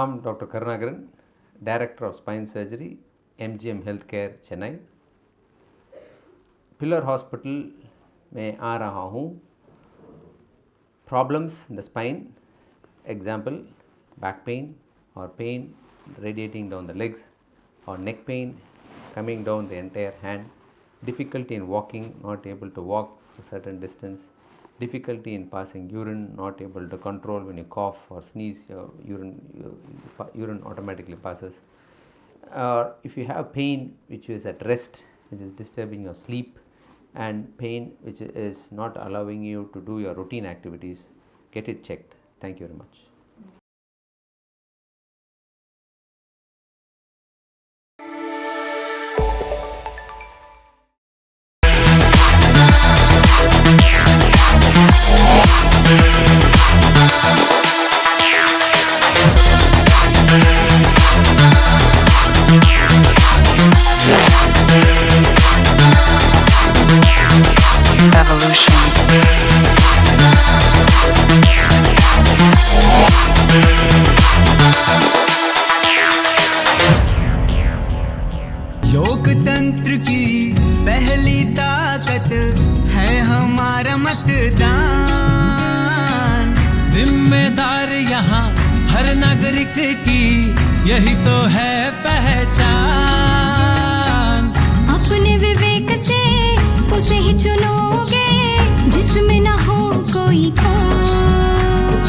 am Dr. Karunakaran, Director of Spine Surgery, MGM Healthcare, Chennai. Pillar Hospital में आ रहा हूँ. Problems in the spine, example back pain or pain radiating down the legs, or neck pain coming down the entire hand, difficulty in walking, not able to walk a certain distance, difficulty in passing urine, not able to control when you cough or sneeze, your urine automatically passes. Or if you have pain which is at rest, which is disturbing your sleep, and pain which is not allowing you to do your routine activities, get it checked. Thank you very much. Evolution. लोकतंत्र की पहली ताकत है हमारा मतदान. जिम्मेदार यहाँ हर नागरिक की यही तो है पहचान. अपने विवेक से उसे ही चुनोगे जिसमें ना हो कोई खोट,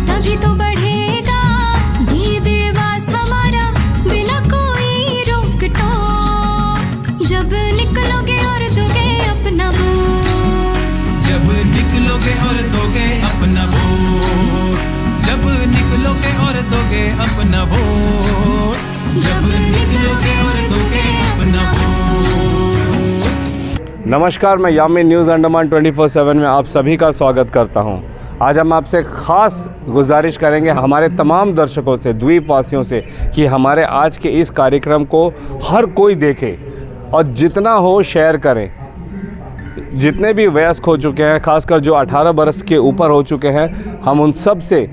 तभी तो बढ़ेगा ये देवास हमारा बिना कोई रोक टोक. जब निकलोगे और दोगे अपना वोट, जब निकलोगे और दोगे अपना वोट, जब निकलोगे और दोगे अपना वोट, जब निकलोगे और दोगे अपना वोट. नमस्कार, मैं यामिन न्यूज़ अंडमान 24/7 में आप सभी का स्वागत करता हूं. आज हम आपसे ख़ास गुजारिश करेंगे हमारे तमाम दर्शकों से, द्वीपवासियों से, कि हमारे आज के इस कार्यक्रम को हर कोई देखे और जितना हो शेयर करें. जितने भी वयस्क हो चुके हैं, खासकर जो 18 बरस के ऊपर हो चुके हैं, हम उन सब से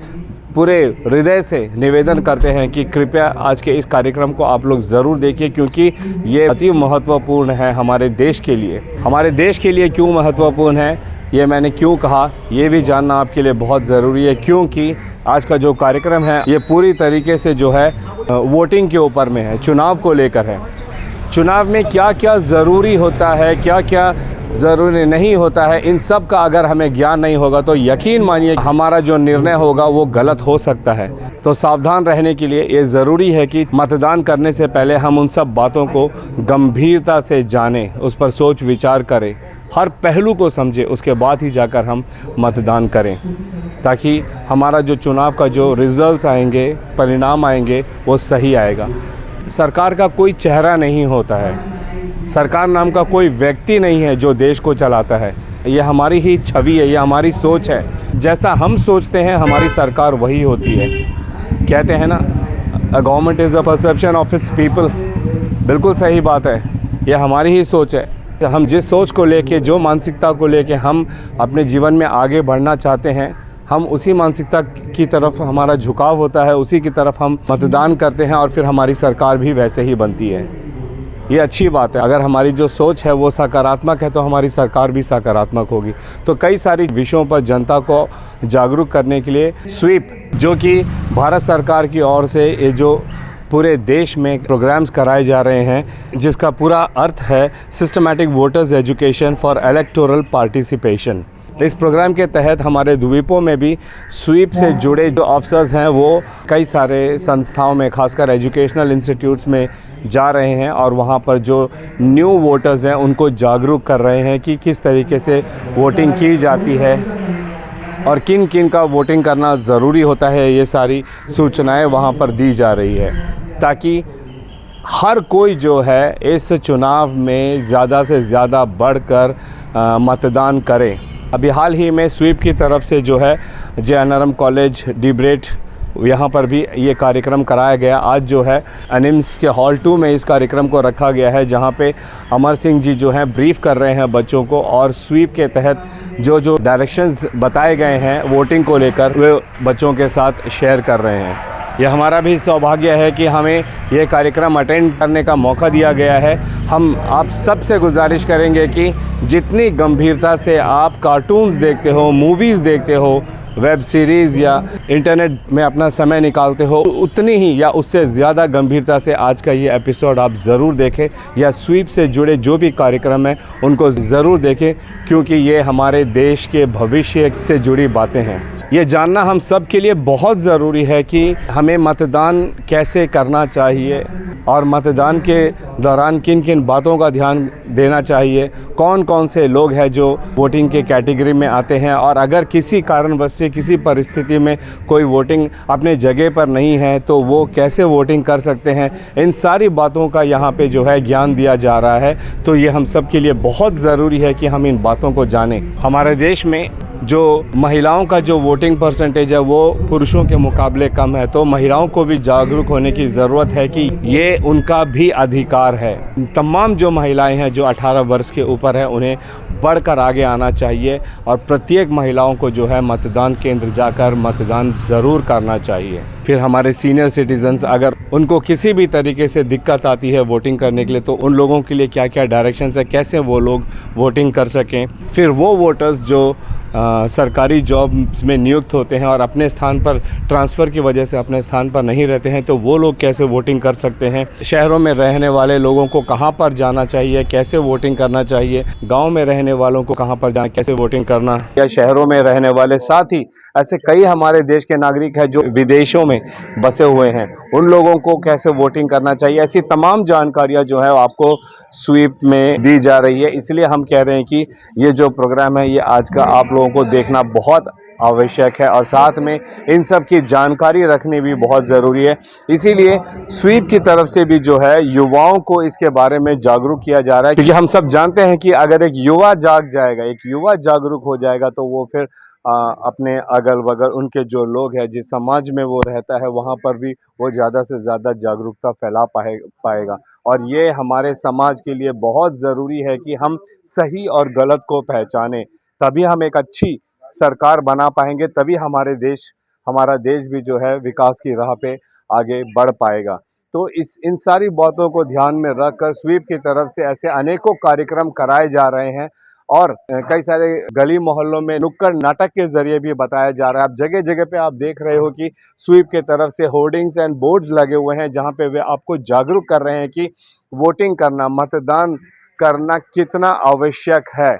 पूरे हृदय से निवेदन करते हैं कि कृपया आज के इस कार्यक्रम को आप लोग ज़रूर देखिए, क्योंकि ये अति महत्वपूर्ण है हमारे देश के लिए. हमारे देश के लिए क्यों महत्वपूर्ण है, ये मैंने क्यों कहा, ये भी जानना आपके लिए बहुत ज़रूरी है, क्योंकि आज का जो कार्यक्रम है ये पूरी तरीके से जो है वोटिंग के ऊपर में है, चुनाव को लेकर है. चुनाव में क्या क्या ज़रूरी होता है, क्या क्या ज़रूरी नहीं होता है, इन सब का अगर हमें ज्ञान नहीं होगा तो यकीन मानिए हमारा जो निर्णय होगा वो गलत हो सकता है. तो सावधान रहने के लिए ये ज़रूरी है कि मतदान करने से पहले हम उन सब बातों को गंभीरता से जानें, उस पर सोच विचार करें, हर पहलू को समझें, उसके बाद ही जाकर हम मतदान करें, ताकि हमारा जो चुनाव का जो रिज़ल्ट्स आएंगे, परिणाम आएंगे, वो सही आएगा. सरकार का कोई चेहरा नहीं होता है, सरकार नाम का कोई व्यक्ति नहीं है जो देश को चलाता है. ये हमारी ही छवि है, ये हमारी सोच है. जैसा हम सोचते हैं हमारी सरकार वही होती है. कहते हैं ना, a government is a perception of its people. बिल्कुल सही बात है, ये हमारी ही सोच है. हम जिस सोच को लेके, जो मानसिकता को लेके हम अपने जीवन में आगे बढ़ना चाहते हैं, हम उसी मानसिकता की तरफ हमारा झुकाव होता है, उसी की तरफ हम मतदान करते हैं और फिर हमारी सरकार भी वैसे ही बनती है. ये अच्छी बात है. अगर हमारी जो सोच है वो सकारात्मक है तो हमारी सरकार भी सकारात्मक होगी. तो कई सारी विषयों पर जनता को जागरूक करने के लिए स्वीप, जो कि भारत सरकार की ओर से ये जो पूरे देश में प्रोग्राम्स कराए जा रहे हैं, जिसका पूरा अर्थ है systematic voters education for electoral participation. इस प्रोग्राम के तहत हमारे द्वीपों में भी स्वीप से जुड़े जो ऑफिसर्स हैं वो कई सारे संस्थाओं में, खासकर एजुकेशनल इंस्टीट्यूट्स में जा रहे हैं और वहाँ पर जो न्यू वोटर्स हैं उनको जागरूक कर रहे हैं कि किस तरीके से वोटिंग की जाती है और किन किन का वोटिंग करना ज़रूरी होता है. ये सारी सूचनाएं वहाँ पर दी जा रही है, ताकि हर कोई जो है इस चुनाव में ज़्यादा से ज़्यादा बढ़कर मतदान करे. अभी हाल ही में स्वीप की तरफ से जो है JNRM कॉलेज डिब्रेट, यहाँ पर भी ये कार्यक्रम कराया गया. आज जो है एनिम्स के हॉल 2 में इस कार्यक्रम को रखा गया है, जहाँ पे अमर सिंह जी जो हैं ब्रीफ कर रहे हैं बच्चों को, और स्वीप के तहत जो जो डायरेक्शंस बताए गए हैं वोटिंग को लेकर वे बच्चों के साथ शेयर कर रहे हैं. ये हमारा भी सौभाग्य है कि हमें ये कार्यक्रम अटेंड करने का मौका दिया गया है। हम आप सबसे गुजारिश करेंगे कि जितनी गंभीरता से आप कार्टून्स देखते हो, मूवीज़ देखते हो, वेब सीरीज़ या इंटरनेट में अपना समय निकालते हो, उतनी ही या उससे ज़्यादा गंभीरता से आज का ये एपिसोड आप ज़रूर देखें या स्वीप से जुड़े जो भी कार्यक्रम हैं उनको ज़रूर देखें, क्योंकि ये हमारे देश के भविष्य से जुड़ी बातें हैं। ये जानना हम सब के लिए बहुत ज़रूरी है कि हमें मतदान कैसे करना चाहिए और मतदान के दौरान किन किन बातों का ध्यान देना चाहिए, कौन कौन से लोग हैं जो वोटिंग के कैटेगरी में आते हैं, और अगर किसी कारणवश से किसी परिस्थिति में कोई वोटिंग अपने जगह पर नहीं है तो वो कैसे वोटिंग कर सकते हैं। इन सारी बातों का यहाँ पे जो है ज्ञान दिया जा रहा है, तो ये हम सब के लिए बहुत ज़रूरी है कि हम इन बातों को जानें। हमारे देश में जो महिलाओं का जो वोटिंग परसेंटेज है वो पुरुषों के मुकाबले कम है, तो महिलाओं को भी जागरूक होने की ज़रूरत है कि ये उनका भी अधिकार है। तमाम जो महिलाएं हैं जो 18 वर्ष के ऊपर है उन्हें बढ़कर आगे आना चाहिए और प्रत्येक महिलाओं को जो है मतदान केंद्र जाकर मतदान ज़रूर करना चाहिए। फिर हमारे सीनियर सिटीजन्स अगर उनको किसी भी तरीके से दिक्कत आती है वोटिंग करने के लिए, तो उन लोगों के लिए क्या क्या डायरेक्शंस है, कैसे वो लोग वोटिंग कर सकें। फिर वो वोटर्स जो सरकारी जॉब में नियुक्त होते हैं और अपने स्थान पर ट्रांसफ़र की वजह से अपने स्थान पर नहीं रहते हैं, तो वो लोग कैसे वोटिंग कर सकते हैं। शहरों में रहने वाले लोगों को कहां पर जाना चाहिए, कैसे वोटिंग करना चाहिए। गांव में रहने वालों को कहां पर जाना, कैसे वोटिंग करना, या शहरों में रहने वाले, साथ ही ऐसे कई हमारे देश के नागरिक हैं जो विदेशों में बसे हुए हैं, उन लोगों को कैसे वोटिंग करना चाहिए। ऐसी तमाम जानकारियाँ जो है आपको स्वीप में दी जा रही है। इसलिए हम कह रहे हैं कि ये जो प्रोग्राम है ये आज का आप लोगों को देखना बहुत आवश्यक है और साथ में इन सब की जानकारी रखनी भी बहुत ज़रूरी है। इसीलिए स्वीप की तरफ से भी जो है युवाओं को इसके बारे में जागरूक किया जा रहा है, क्योंकि हम सब जानते हैं कि अगर एक युवा जाग जाएगा, एक युवा जागरूक हो जाएगा, तो वो फिर अपने अगल बगल उनके जो लोग हैं, जिस समाज में वो रहता है, वहाँ पर भी वो ज़्यादा से ज़्यादा जागरूकता फैला पाएगा। और ये हमारे समाज के लिए बहुत ज़रूरी है कि हम सही और गलत को पहचानें, तभी हम एक अच्छी सरकार बना पाएंगे, तभी हमारा देश भी जो है विकास की राह पे आगे बढ़ पाएगा। तो इन सारी बातों को ध्यान में रखकर स्वीप की तरफ से ऐसे अनेकों कार्यक्रम कराए जा रहे हैं और कई सारे गली मोहल्लों में नुक्कड़ नाटक के जरिए भी बताया जा रहा है। आप जगह जगह पे आप देख रहे हो कि स्वीप के तरफ से होर्डिंग्स एंड बोर्ड्स लगे हुए हैं, जहां पे वे आपको जागरूक कर रहे हैं कि वोटिंग करना, मतदान करना कितना आवश्यक है।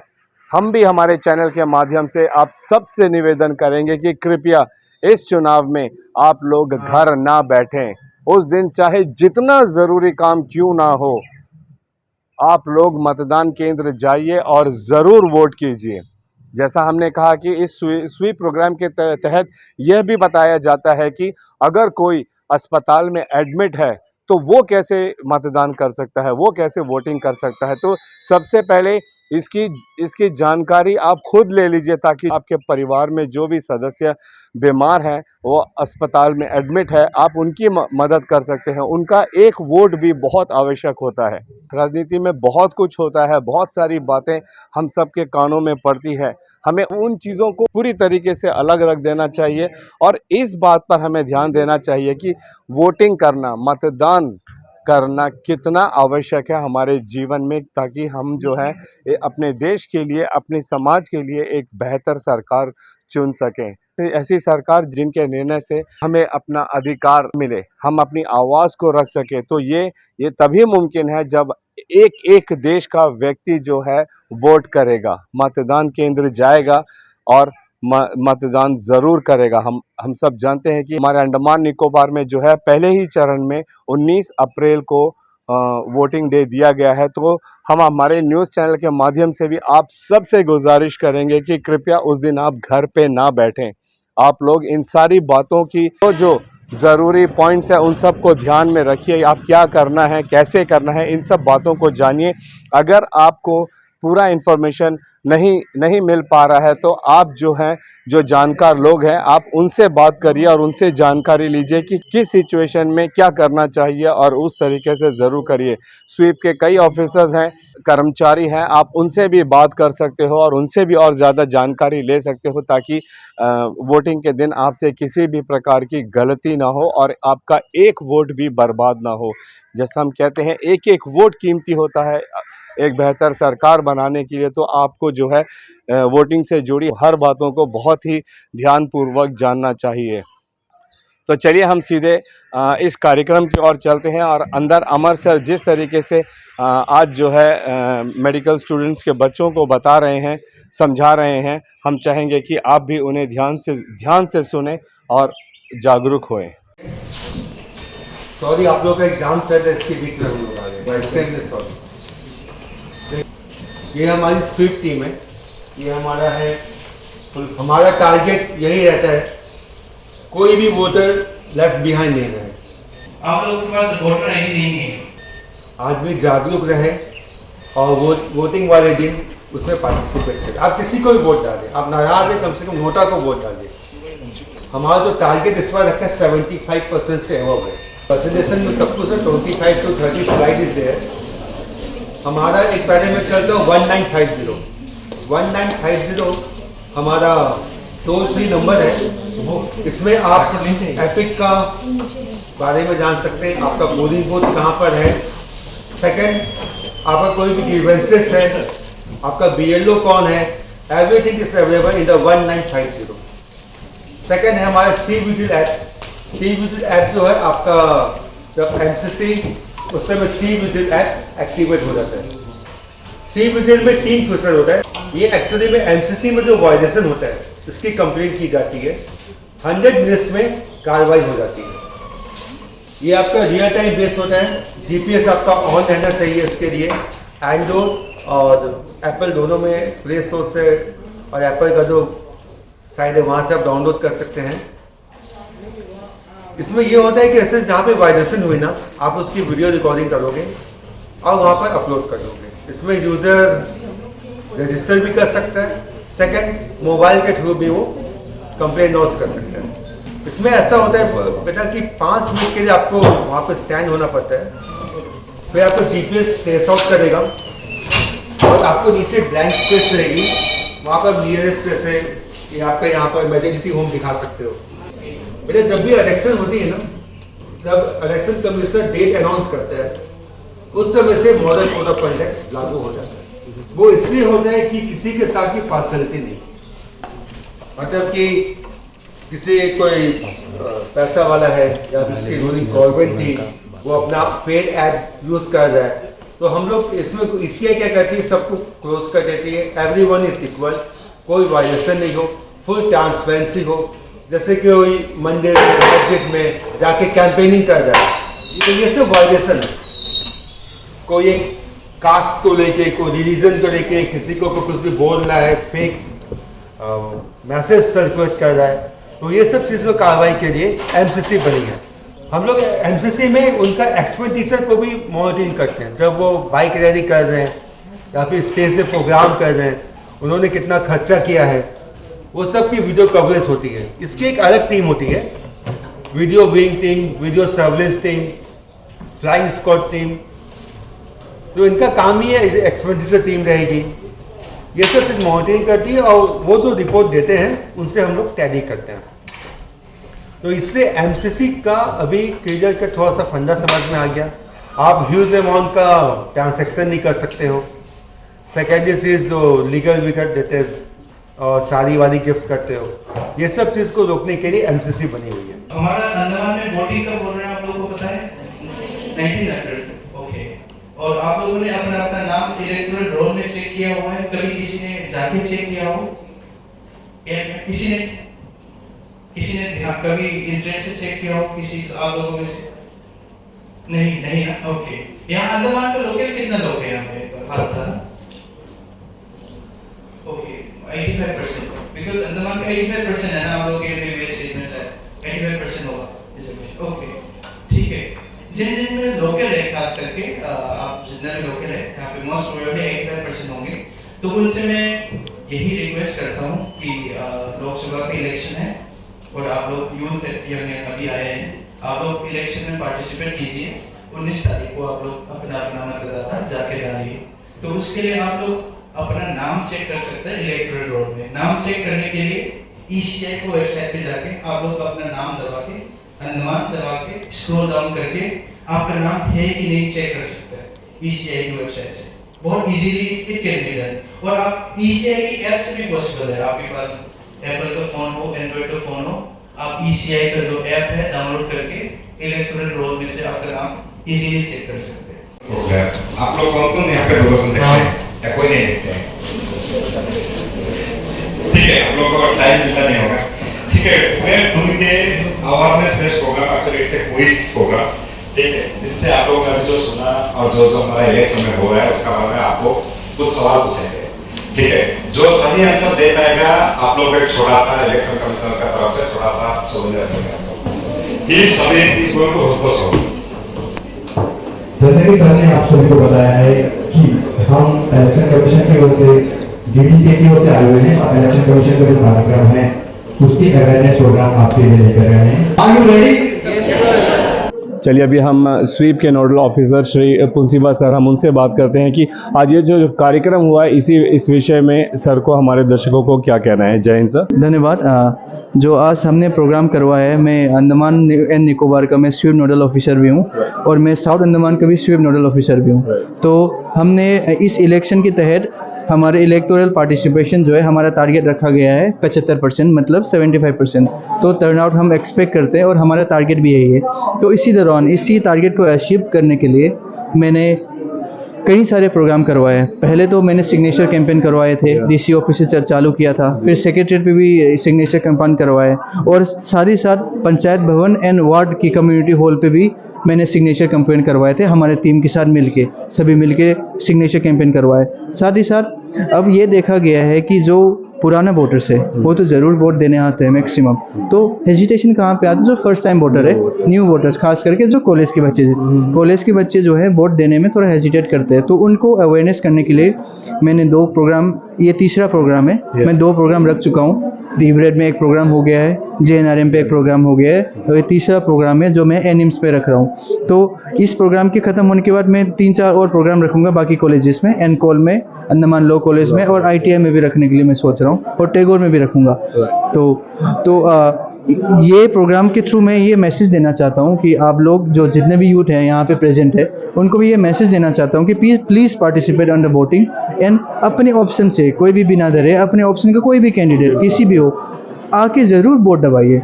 हम भी हमारे चैनल के माध्यम से आप सबसे निवेदन करेंगे कि कृपया इस चुनाव में आप लोग घर ना बैठें। उस दिन चाहे जितना ज़रूरी काम क्यों ना हो, आप लोग मतदान केंद्र जाइए और ज़रूर वोट कीजिए। जैसा हमने कहा कि इस स्वीप प्रोग्राम के तहत यह भी बताया जाता है कि अगर कोई अस्पताल में एडमिट है तो वो कैसे मतदान कर सकता है, वो कैसे वोटिंग कर सकता है। तो सबसे पहले इसकी जानकारी आप खुद ले लीजिए, ताकि आपके परिवार में जो भी सदस्य बीमार है, वो अस्पताल में एडमिट है, आप उनकी मदद कर सकते हैं। उनका एक वोट भी बहुत आवश्यक होता है। राजनीति में बहुत कुछ होता है, बहुत सारी बातें हम सब के कानों में पड़ती है। हमें उन चीज़ों को पूरी तरीके से अलग रख देना चाहिए और इस बात पर हमें ध्यान देना चाहिए कि वोटिंग करना, मतदान करना कितना आवश्यक है हमारे जीवन में, ताकि हम जो है अपने देश के लिए, अपने समाज के लिए एक बेहतर सरकार चुन सकें। ऐसी सरकार जिनके निर्णय से हमें अपना अधिकार मिले, हम अपनी आवाज़ को रख सकें। तो ये तभी मुमकिन है जब एक देश का व्यक्ति जो है वोट करेगा, मतदान केंद्र जाएगा और मतदान ज़रूर करेगा। हम सब जानते हैं कि हमारे अंडमान निकोबार में जो है पहले ही चरण में 19 अप्रैल को वोटिंग डे दिया गया है। तो हम हमारे न्यूज़ चैनल के माध्यम से भी आप सबसे गुजारिश करेंगे कि कृपया उस दिन आप घर पे ना बैठें। आप लोग इन सारी बातों की जो ज़रूरी पॉइंट्स है उन सब को ध्यान में रखिए। आप क्या करना है, कैसे करना है, इन सब बातों को जानिए। अगर आपको पूरा इन्फॉर्मेशन नहीं मिल पा रहा है तो आप जो हैं, जो जानकार लोग हैं, आप उनसे बात करिए और उनसे जानकारी लीजिए कि किस सिचुएशन में क्या करना चाहिए और उस तरीके से ज़रूर करिए। स्वीप के कई ऑफिसर्स हैं, कर्मचारी हैं, आप उनसे भी बात कर सकते हो और उनसे भी और ज़्यादा जानकारी ले सकते हो ताकि वोटिंग के दिन आपसे किसी भी प्रकार की गलती ना हो और आपका एक वोट भी बर्बाद ना हो। जैसा हम कहते हैं एक एक वोट कीमती होता है एक बेहतर सरकार बनाने के लिए, तो आपको जो है वोटिंग से जुड़ी हर बातों को बहुत ही ध्यानपूर्वक जानना चाहिए। तो चलिए हम सीधे इस कार्यक्रम की ओर चलते हैं और अंदर अमर सर जिस तरीके से आज जो है मेडिकल स्टूडेंट्स के बच्चों को बता रहे हैं, समझा रहे हैं, हम चाहेंगे कि आप भी उन्हें ध्यान से सुने और जागरूक होएं। सॉरी, आप लोग का एग्जाम चल रहा है, इसके बीच में हम लोग आ गए, सॉरी। ये हमारी स्वीप टीम है, ये हमारा है, हमारा टारगेट यही रहता है कोई भी वोटर लेफ्ट बिहाइंड नहीं रहे। आप लोगों के पास वोटर आईडी नहीं है, आदमी जागरूक रहे और वोटिंग वाले दिन उसमें पार्टिसिपेट करें। आप किसी को भी वोट डालें, आप नाराज है कम से कम नोटा को वोट डालिए। हमारा जो टारगेट इस बार रखा है 75% से एबव है। प्रेजेंटेशन में सब कुछ है, 25 to 30 स्लाइड इज देयर। हमारा एक पहले में चल रहा है 1950 हमारा टोल फ्री नंबर है। इसमें आप एपिक का बारे में जान सकते हैं, आपका पोलिंग बूथ कहाँ पर है। सेकंड, आपका कोई भी ग्रीवेंसेस है, आपका BLO कौन है, everything is available in the 1950। Second है हमारा C vigil app. C vigil app जो है आपका जब MCC उस समय सी विजिल ऐप एक्टिवेट हो जाता है। सी विजिल में 3 फीचर होता है। ये एक्चुअली में MCC में जो वायलेशन होता है इसकी कंप्लेंट की जाती है, 100 मिनट्स में कार्रवाई हो जाती है। ये आपका रियल टाइम बेस होता है। GPS आपका ऑन रहना चाहिए इसके लिए। एंड्रॉइड और एप्पल दोनों में प्ले स्टोर से और एप्पल का जो साइट है वहाँ से आप डाउनलोड कर सकते हैं। इसमें ये होता है कि ऐसे जहाँ पे वायलेशन हुई ना, आप उसकी वीडियो रिकॉर्डिंग करोगे और वहाँ पर अपलोड कर दोगे। इसमें यूज़र रजिस्टर भी कर सकता है। सेकंड, मोबाइल के थ्रू भी वो कंप्लेंट लॉन्च कर सकता है। इसमें ऐसा होता है बेटा कि 5 मिनट के लिए आपको वहाँ पर स्टैंड होना पड़ता है, फिर आपको GPS ट्रेस आउट करेगा और आपको नीचे ब्लैंक स्पेस रहेगी, वहाँ पर नियरेस्ट जैसे ये आपका यहाँ पर मैटरनिटी होम दिखा सकते हो। बेटा जब भी इलेक्शन होती है ना, जब इलेक्शन कमिश्नर डेट अनाउंस करता है उस समय से मॉडल कोड ऑफ कंडक्ट लागू हो जाता है। वो इसलिए होता है कि किसी के साथ भी पार्शलिटी नहीं, मतलब कि किसी कोई पैसा वाला है या जिसकी रूलिंग गवर्नमेंट थी वो अपना पेड ऐप यूज कर रहा है, तो हम लोग इसमें इसलिए क्या करती है, सबको क्लोज कर देती है। एवरीवन इज इक्वल, कोई वायलेशन नहीं हो, फुल ट्रांसपेरेंसी हो। जैसे कि कोई मंदिर मस्जिद में जाके कैंपेनिंग कर रहा है, तो ये सब वायलेशन है। कोई एक कास्ट को लेके, कोई रिलीजन को लेके किसी को कुछ भी बोल रहा है, फेक मैसेज सर्कुलेट कर रहा है, तो ये सब चीज़ों कार्रवाई के लिए MCC बनी है। हम लोग MCC में उनका एक्सपेंडिचर को भी मॉनिटरिंग करते हैं। जब वो बाइक रैली कर रहे हैं या फिर स्टेज से प्रोग्राम कर रहे हैं, उन्होंने कितना खर्चा किया है, वो सब की वीडियो कवरेज होती है। इसकी एक अलग टीम होती है, video wing team, video surveillance team, flying squad team. तो इनका काम ही है, एक्सपेंडिचर टीम रहेगी, ये सब चीज़ मॉनिटरिंग करती है और वो जो रिपोर्ट देते हैं उनसे हम लोग टैली करते हैं। तो इससे MCC का अभी क्लियर का थोड़ा सा फंडा समझ में आ गया। आप ह्यूज अमाउंट का ट्रांजैक्शन नहीं कर सकते हो। सेकेंडरी चीज़ जो लीगल विकट देते हैं और साड़ी वाली गिफ्ट करते हो, ये सब चीज़ को रोकने के लिए MCC बनी हुई है। हमारा अंडमान में वोटिंग कब हो रहा है आप लोगों को पता है? 19 अप्रैल। ओके, और आप लोगों ने अपना अपना नाम इलेक्टोरल रोल में चेक किया हुआ है? कभी किसी ने जाके चेक किया हो? किसी ने कभी इंटरनेट से चेक किया हो किसी आप लोगों में से? नहीं ना। ओके, यहाँ अंडमान का लोकल कितना लोग हैं यहाँ पे भारत का? ओके, 85%, बिकॉज़ अंडमान का 85% है ना, आप लोग के MBBS स्टेटमेंट्स है 85% होगा। ओके, ठीक है। जिन में लोकल है, खास करके आप जितने भी लोकल है यहाँ पे मोस्ट प्रोबेबली 85% होंगे। तो उनसे मैं यही रिक्वेस्ट करता हूँ कि लोकसभा का इलेक्शन है और आप लोग यूथ यूनियन अभी आए हैं, आप लोग इलेक्शन में पार्टिसिपेट कीजिए। 19 तारीख को आप लोग अपना अपना मतदाता जाके डालिए। तो उसके लिए आप लोग अपना नाम चेक कर सकते हैं इलेक्टोरल रोल में। नाम चेक करने के लिए ECI को वेबसाइट पे जाके आप लोग अपना नाम दबा के अंडमान दबा के स्क्रॉल डाउन करके आपका नाम है कि नहीं चेक कर सकते हैं ECI की वेबसाइट से। बहुत easily it can be done. और आप ECI की ऐप से भी पॉसिबल है। आपके पास एप्पल का फोन हो, एंड्रॉइड का फोन हो, आप ECI का जो ऐप है डाउनलोड करके इलेक्टोरल रोल में से आपका नाम इजीली चेक कर सकते हैं। हो गया। आप लोग कौन कौन यहाँ पे प्रदर्शन देखते हैं या कोई नहीं देखते हैं? ठीक है, आप लोगों को टाइम मिलता नहीं होगा। ठीक है, मैं doing day awareness based programme actually it's a quiz programme, ठीक है, जिससे आप लोगों ने जो सुना और जो जो हमारा इलेक्शन में हो रहा है उसका बारे में आपको कुछ सवाल पूछेंगे। ठीक है, जो सही आंसर दे पाएगा आप लोग एक छोटा सा इलेक्शन कमिश्नर का तरफ से छोटा सा सोल्यूशन देंगे। ये सभी इस गोल को होस्ट हो। जैसे कि सर ने आप सभी को बताया है कि हम इलेक्शन कमीशन की ओर से DDK की ओर से आए हुए हैं और इलेक्शन कमीशन का जो कार्यक्रम है उसकी अवेयरनेस प्रोग्राम आपके लिए लेकर आए हैं। Are you ready? चलिए अभी हम स्वीप के nodal officer Shri Punsiba sir, हम उनसे बात करते हैं कि आज ये जो कार्यक्रम हुआ है इस विषय में सर को हमारे दर्शकों को क्या कहना है। जय हिंद सर। धन्यवाद। जो आज हमने प्रोग्राम करवाया है, मैं अंडमान एंड निकोबार का मैं स्वीप नोडल ऑफिसर भी हूँ और मैं साउथ अंडमान का भी स्वीप नोडल ऑफिसर भी हूँ। तो हमने इस इलेक्शन के तहत हमारे इलेक्टोरल पार्टिसिपेशन जो है हमारा टारगेट रखा गया है 75%, मतलब 75%। तो टर्नआउट हम एक्सपेक्ट करते हैं और हमारा टारगेट भी यही है। तो इसी दौरान इसी टारगेट को अचीव करने के लिए मैंने कई सारे प्रोग्राम करवाए। पहले तो मैंने सिग्नेचर कैंपेन करवाए थे, DC ऑफिस से चालू किया था, फिर सेक्रेटरीट पे भी सिग्नेचर कैंपेन करवाए और साथ ही साथ पंचायत भवन एंड वार्ड की कम्युनिटी हॉल पे भी मैंने सिग्नेचर कैंपेन करवाए थे। हमारे टीम के साथ मिलके सभी मिलके सिग्नेचर कैंपेन करवाए। साथ ही साथ अब ये देखा गया है कि जो पुराना वोटर्स है वो तो ज़रूर वोट देने आते हैं मैक्सिमम, तो हेजिटेशन कहाँ पे आते हैं? जो फर्स्ट टाइम वोटर है, न्यू वोटर्स, खास करके जो कॉलेज के बच्चे जो है वोट देने में थोड़ा हेजिटेट करते हैं। तो उनको अवेयरनेस करने के लिए मैंने 2 प्रोग्राम, ये तीसरा प्रोग्राम है, मैं 2 प्रोग्राम रख चुका हूँ। दीवरेड में एक प्रोग्राम हो गया है, JNRM पे एक प्रोग्राम हो गया है और ये तीसरा प्रोग्राम है जो मैं NIMS पे रख रहा हूँ। तो इस प्रोग्राम के ख़त्म होने के बाद मैं 3-4 और प्रोग्राम रखूँगा बाकी कॉलेजेस में, एनकॉल में, अंडमान लॉ कॉलेज में और ITI में भी रखने के लिए मैं सोच रहा हूँ और टैगोर में भी रखूँगा। तो ये प्रोग्राम के थ्रू मैं ये मैसेज देना चाहता हूँ कि आप लोग जो जितने भी यूथ हैं यहाँ पे प्रेजेंट है उनको भी ये मैसेज देना चाहता हूँ कि please participate under voting and अपने ऑप्शन से कोई भी बिना डरे, अपने ऑप्शन का कोई भी कैंडिडेट किसी भी हो, आके ज़रूर वोट दबाइए।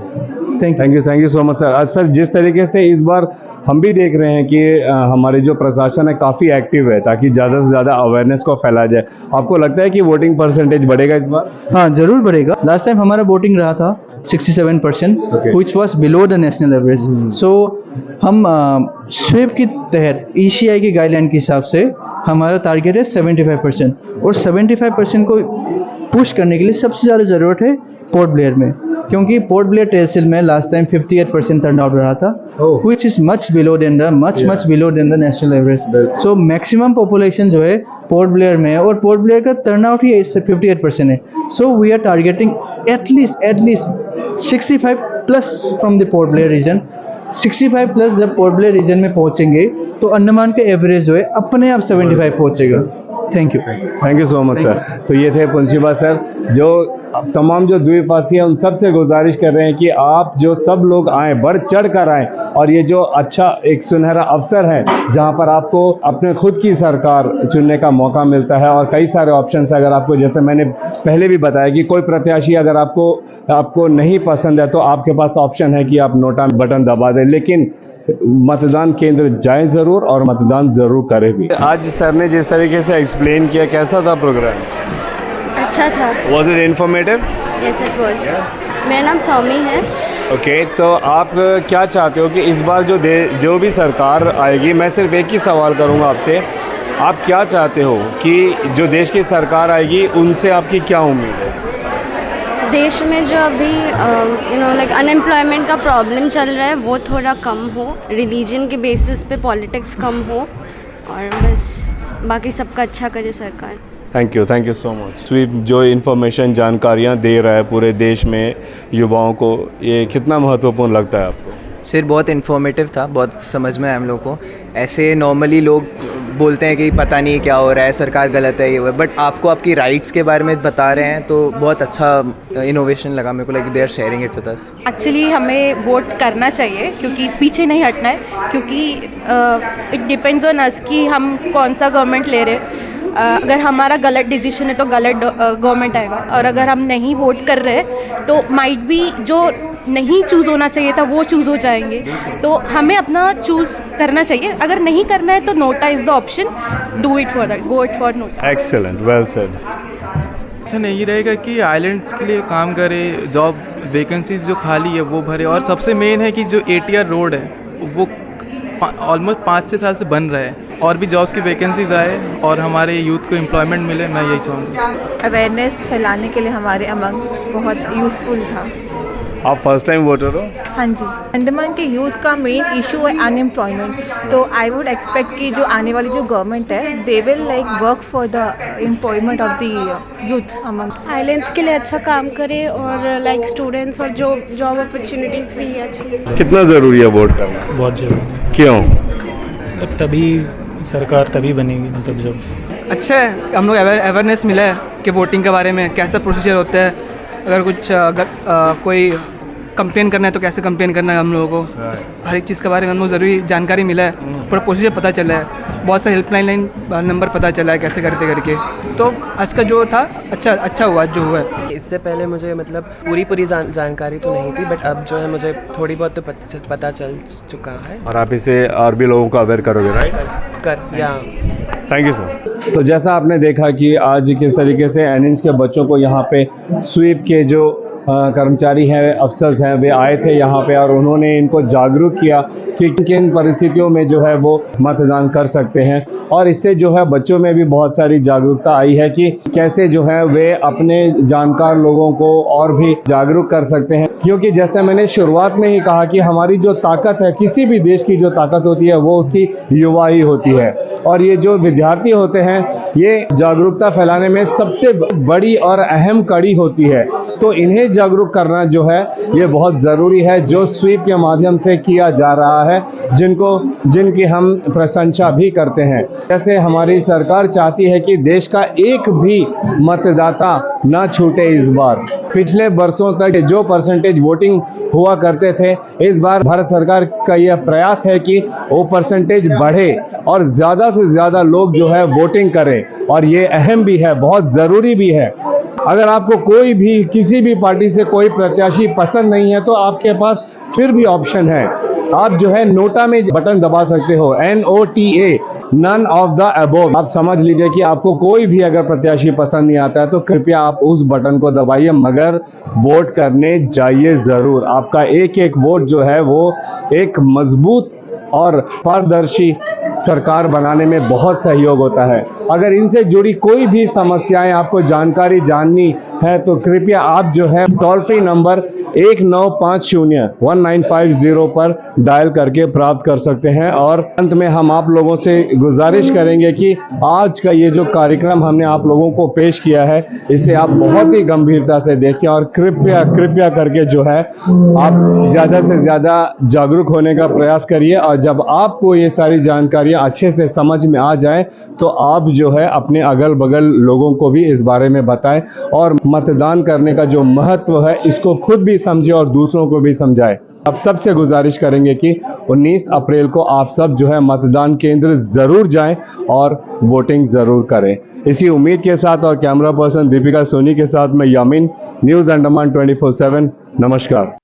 Thank you so much sir. Sir, जिस तरीके से इस बार हम भी देख रहे हैं कि हमारे जो प्रशासन है काफ़ी एक्टिव है ताकि ज़्यादा से ज़्यादा अवेयरनेस को फैलाया जाए, आपको लगता है कि वोटिंग परसेंटेज बढ़ेगा इस बार? हाँ, ज़रूर बढ़ेगा। लास्ट टाइम हमारा वोटिंग रहा था 67%, which was below the national average. So हम स्वीप के तहत ECI की गाइडलाइन के हिसाब से हमारा टारगेट है 75% और 75% को पुश करने के लिए सबसे ज़्यादा ज़रूरत है पोर्ट ब्लेयर में, क्योंकि पोर्ट ब्लेयर तहसील में लास्ट टाइम 58% टर्नआउट रहा था, which is much below than the national average. So maximum population जो है पोर्ट ब्लेयर में है और पोर्ट ब्लेयर का टर्नआउट ही 58% है. So we are targeting at least 65 plus from the Port Blair region. 65 plus जब पोर्ट ब्लेयर रीजन में पहुंचेंगे तो अंडमान का एवरेज जो है अपने आप 75 पहुंचेगा. Thank you so much sir. तो ये थे पुंसीबा सर, जो तमाम जो द्वीपवासी हैं उन सब से गुजारिश कर रहे हैं कि आप जो सब लोग आएँ, बढ़ चढ़ कर आएँ, और ये जो अच्छा एक सुनहरा अवसर है जहाँ पर आपको अपने खुद की सरकार चुनने का मौका मिलता है और कई सारे ऑप्शन है. अगर आपको, जैसे मैंने पहले भी बताया कि कोई प्रत्याशी अगर आपको नहीं पसंद है तो आपके पास ऑप्शन है कि आप नोटा बटन दबा दें, लेकिन मतदान केंद्र जाएं ज़रूर और मतदान ज़रूर करें भी. आज सर ने जिस तरीके से एक्सप्लेन किया, कैसा था प्रोग्राम? अच्छा था. Was it informative? Yes, it was. मेरा नाम सौमी है. ओके, तो आप क्या चाहते हो कि इस बार जो भी सरकार आएगी, मैं सिर्फ एक ही सवाल करूंगा आपसे, आप क्या चाहते हो कि जो देश की सरकार आएगी उनसे आपकी क्या उम्मीद है? देश में जो अभी लाइक अनएम्प्लॉयमेंट का प्रॉब्लम चल रहा है वो थोड़ा कम हो, रिलीजन के बेसिस पे पॉलिटिक्स कम हो, और बस बाकी सबका अच्छा करे सरकार. Thank you so much. SVEEP जो इन्फॉर्मेशन जानकारियाँ दे रहा है पूरे देश में युवाओं को, ये कितना महत्वपूर्ण लगता है आपको? सर बहुत इन्फॉर्मेटिव था, बहुत समझ में आया हम लोग को। ऐसे नॉर्मली लोग बोलते हैं कि पता नहीं क्या हो रहा है, सरकार गलत है, ये वो, बट आपको आपकी राइट्स के बारे में बता रहे हैं, तो बहुत अच्छा इनोवेशन लगा मेरे को, like they are sharing it with us. Actually हमें वोट करना चाहिए क्योंकि पीछे नहीं हटना है, क्योंकि इट डिपेंड्स ऑन अस कि हम कौन सा गवर्नमेंट ले रहे हैं। अगर हमारा गलत डिसीजन है तो गलत गवर्नमेंट आएगा, और अगर हम नहीं वोट कर रहे तो माइट भी जो नहीं चूज़ होना चाहिए था वो चूज़ हो जाएंगे। तो हमें अपना चूज़ करना चाहिए, अगर नहीं करना है तो NOTA is the option, do it for that, go it for NOTA. Excellent, well said. अच्छा यही रहेगा कि आइलैंड्स के लिए काम करे, जॉब वैकेंसीज जो खाली है वो भरे, और सबसे मेन है कि जो ATR रोड है वो ऑलमोस्ट 5-6 साल से बन रहा है, और भी जॉब्स की वैकेंसीज आए और हमारे यूथ को एम्प्लॉयमेंट मिले, मैं यही चाहूँगा। अवेयरनेस फैलाने के लिए हमारे अमंग बहुत यूज़फुल था। आप फर्स्ट टाइम वोटर हो? हाँ जी। अंडमान के यूथ का मेन इशू है अनएम्प्लॉयमेंट, तो आई वुड एक्सपेक्ट कि जो आने वाली जो गवर्नमेंट है they will like work for the employment of the youth among. Islands के लिए अच्छा काम करे, और लाइक स्टूडेंट्स और जो जॉब अपॉर्चुनिटीज़ भी अच्छी। कितना ज़रूरी है वोट करना? बहुत ज़रूरी। क्यों? तभी सरकार तभी बनेगी, मतलब जब अच्छा है हम लोग अवेयरनेस मिला है कि वोटिंग के बारे में कैसा प्रोसीजर होता है, अगर कुछ कोई कंप्लेन करना है तो कैसे कंप्लेन करना है, हम लोगों को हर एक चीज़ के बारे में हम लोग ज़रूरी जानकारी मिला है, पूरा प्रोसीजर पता चला है, बहुत सा हेल्पलाइन नंबर पता चला है कैसे करते करके। तो आज का जो था अच्छा हुआ जो हुआ है। इससे पहले मुझे मतलब पूरी जानकारी तो नहीं थी, बट अब जो है मुझे थोड़ी बहुत तो पता चल चुका है। और आप इसे और भी लोगों को अवेयर करोगे, राइट? या थैंक यू सर। तो जैसा आपने देखा कि आज किस तरीके से एनिंस के बच्चों को यहाँ पे स्वीप के जो कर्मचारी हैं, अफसर्स हैं, वे आए थे यहाँ पे और उन्होंने इनको जागरूक किया कि किन परिस्थितियों में जो है वो मतदान कर सकते हैं। और इससे जो है बच्चों में भी बहुत सारी जागरूकता आई है कि कैसे जो है वे अपने जानकार लोगों को और भी जागरूक कर सकते हैं। क्योंकि जैसे मैंने शुरुआत में ही कहा कि हमारी जो ताकत है, किसी भी देश की जो ताकत होती है वो उसकी युवा ही होती है, और ये जो विद्यार्थी होते हैं ये जागरूकता फैलाने में सबसे बड़ी और अहम कड़ी होती है। तो इन्हें जागरूक करना जो है ये बहुत ज़रूरी है, जो स्वीप के माध्यम से किया जा रहा है, जिनकी हम प्रशंसा भी करते हैं। जैसे हमारी सरकार चाहती है कि देश का एक भी मतदाता ना छूटे इस बार। पिछले वर्षों तक जो परसेंटेज वोटिंग हुआ करते थे, इस बार भारत सरकार का यह प्रयास है कि वो परसेंटेज बढ़े और ज़्यादा से ज़्यादा लोग जो है वोटिंग करें, और ये अहम भी है, बहुत ज़रूरी भी है। अगर आपको कोई भी किसी भी पार्टी से कोई प्रत्याशी पसंद नहीं है तो आपके पास फिर भी ऑप्शन है, आप जो है नोटा में बटन दबा सकते हो, NOTA, none of the above. आप समझ लीजिए कि आपको कोई भी अगर प्रत्याशी पसंद नहीं आता है तो कृपया आप उस बटन को दबाइए, मगर वोट करने जाइए ज़रूर। आपका एक एक वोट जो है वो एक मजबूत और पारदर्शी सरकार बनाने में बहुत सहयोग होता है। अगर इनसे जुड़ी कोई भी समस्याएं आपको जानकारी जाननी है तो कृपया आप जो है टोल फ्री नंबर 1950-1950 पर डायल करके प्राप्त कर सकते हैं। और अंत में हम आप लोगों से गुजारिश करेंगे कि आज का ये जो कार्यक्रम हमने आप लोगों को पेश किया है इसे आप बहुत ही गंभीरता से देखें, और कृपया करके जो है आप ज़्यादा से ज़्यादा जागरूक होने का प्रयास करिए। और जब आपको ये सारी जानकारियाँ अच्छे से समझ में आ जाए तो आप जो है अपने अगल बगल लोगों को भी इस बारे में बताएं, और मतदान करने का जो महत्व है इसको खुद भी समझे और दूसरों को भी समझाएं। आप सबसे गुजारिश करेंगे कि 19 अप्रैल को आप सब जो है मतदान केंद्र ज़रूर जाएं और वोटिंग ज़रूर करें। इसी उम्मीद के साथ और कैमरा पर्सन दीपिका सोनी के साथ मैं यामीन, न्यूज़ अंडमान 24/7। नमस्कार।